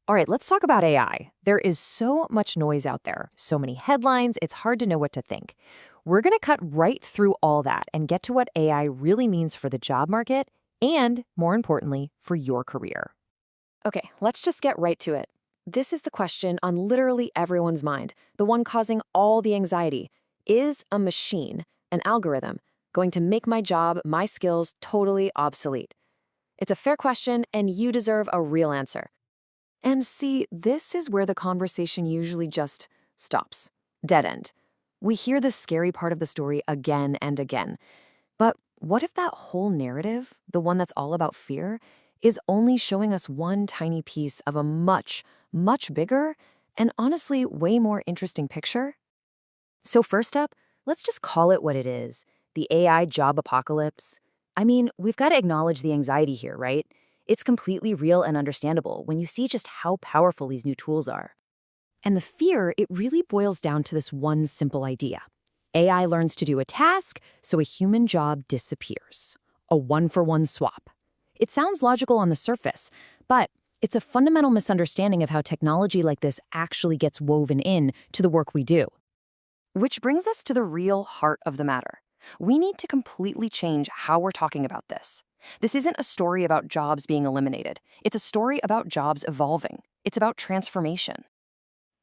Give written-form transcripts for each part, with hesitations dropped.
All right, let's talk about AI. There is so much noise out there, so many headlines, it's hard to know what to think. We're going to cut right through all that and get to what AI really means for the job market and, more importantly, for your career. Okay, let's just get right to it. This is the question on literally everyone's mind, the one causing all the anxiety. Is a machine, an algorithm, going to make my job, my skills totally obsolete? It's a fair question, and you deserve a real answer. And see, this is where the conversation usually just stops. Dead end. We hear the scary part of the story again and again. But what if that whole narrative, the one that's all about fear, is only showing us one tiny piece of a much, much bigger and honestly way more interesting picture? So first up, let's just call it what it is, the AI job apocalypse. I mean, we've got to acknowledge the anxiety here, right? It's completely real and understandable when you see just how powerful these new tools are. And the fear, it really boils down to this one simple idea. AI learns to do a task, so a human job disappears. A one-for-one swap. It sounds logical on the surface, but it's a fundamental misunderstanding of how technology like this actually gets woven in to the work we do. Which brings us to the real heart of the matter. We need to completely change how we're talking about this. This isn't a story about jobs being eliminated. It's a story about jobs evolving. It's about transformation.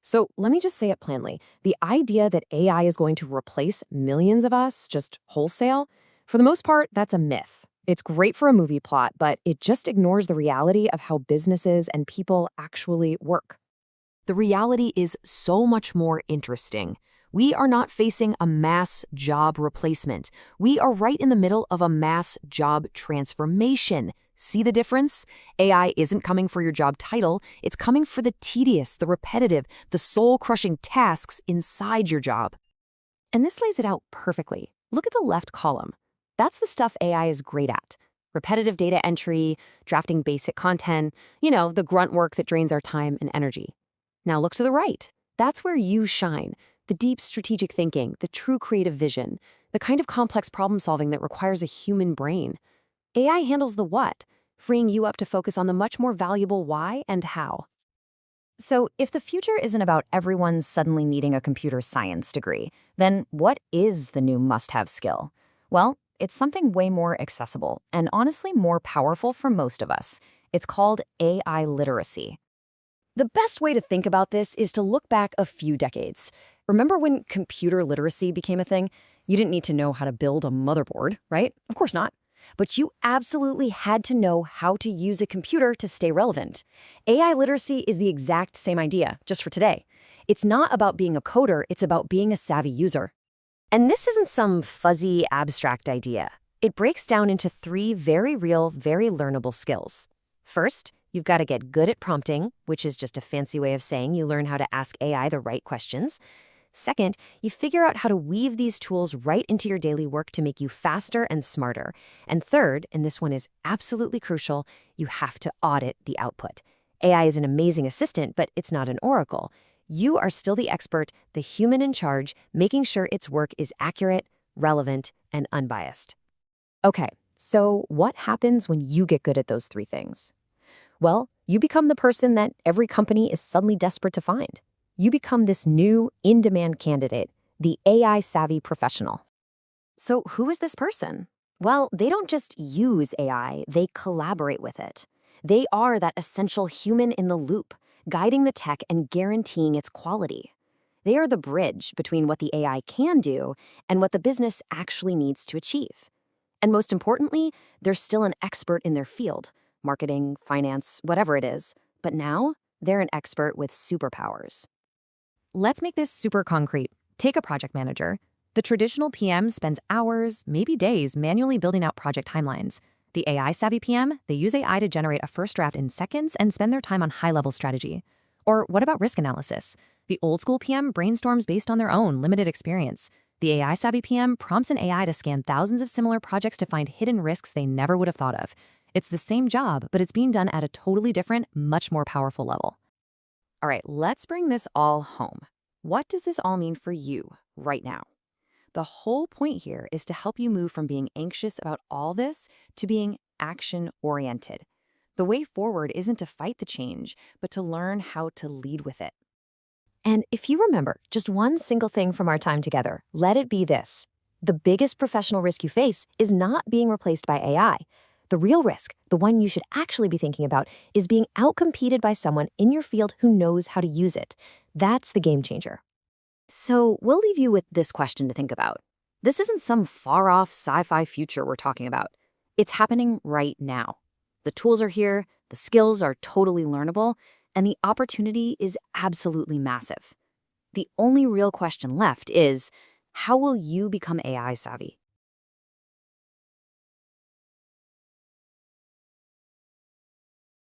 So let me just say it plainly. The idea that AI is going to replace millions of us, just wholesale, for the most part, that's a myth. It's great for a movie plot, but it just ignores the reality of how businesses and people actually work. The reality is so much more interesting. We are not facing a mass job replacement. We are right in the middle of a mass job transformation. See the difference? AI isn't coming for your job title. It's coming for the tedious, the repetitive, the soul-crushing tasks inside your job. And this lays it out perfectly. Look at the left column. That's the stuff AI is great at. Repetitive data entry, drafting basic content, the grunt work that drains our time and energy. Now look to the right. That's where you shine. The deep strategic thinking, the true creative vision, the kind of complex problem solving that requires a human brain. AI handles the what, freeing you up to focus on the much more valuable why and how. So if the future isn't about everyone suddenly needing a computer science degree, then what is the new must-have skill? Well, it's something way more accessible and honestly more powerful for most of us. It's called AI literacy. The best way to think about this is to look back a few decades. Remember when computer literacy became a thing? You didn't need to know how to build a motherboard, right? Of course not. But you absolutely had to know how to use a computer to stay relevant. AI literacy is the exact same idea, just for today. It's not about being a coder, it's about being a savvy user. And this isn't some fuzzy, abstract idea. It breaks down into 3 very real, very learnable skills. First, you've got to get good at prompting, which is just a fancy way of saying you learn how to ask AI the right questions. Second, you figure out how to weave these tools right into your daily work to make you faster and smarter. And third, and this one is absolutely crucial, you have to audit the output. AI is an amazing assistant, but it's not an oracle. You are still the expert, the human in charge, making sure its work is accurate, relevant, and unbiased. Okay, so what happens when you get good at those 3 things? Well, you become the person that every company is suddenly desperate to find. You become this new, in-demand candidate, the AI-savvy professional. So who is this person? Well, they don't just use AI, they collaborate with it. They are that essential human in the loop, guiding the tech and guaranteeing its quality. They are the bridge between what the AI can do and what the business actually needs to achieve. And most importantly, they're still an expert in their field, marketing, finance, whatever it is. But now, they're an expert with superpowers. Let's make this super concrete. Take a project manager. The traditional PM spends hours, maybe days, manually building out project timelines. The AI-savvy PM, they use AI to generate a first draft in seconds and spend their time on high-level strategy. Or what about risk analysis? The old-school PM brainstorms based on their own limited experience. The AI-savvy PM prompts an AI to scan thousands of similar projects to find hidden risks they never would have thought of. It's the same job, but it's being done at a totally different, much more powerful level. All right, let's bring this all home. What does this all mean for you right now? The whole point here is to help you move from being anxious about all this to being action-oriented. The way forward isn't to fight the change, but to learn how to lead with it. And if you remember just one single thing from our time together, let it be this. The biggest professional risk you face is not being replaced by AI. The real risk, the one you should actually be thinking about, is being outcompeted by someone in your field who knows how to use it. That's the game changer. So we'll leave you with this question to think about. This isn't some far-off sci-fi future we're talking about. It's happening right now. The tools are here, the skills are totally learnable, and the opportunity is absolutely massive. The only real question left is, how will you become AI savvy?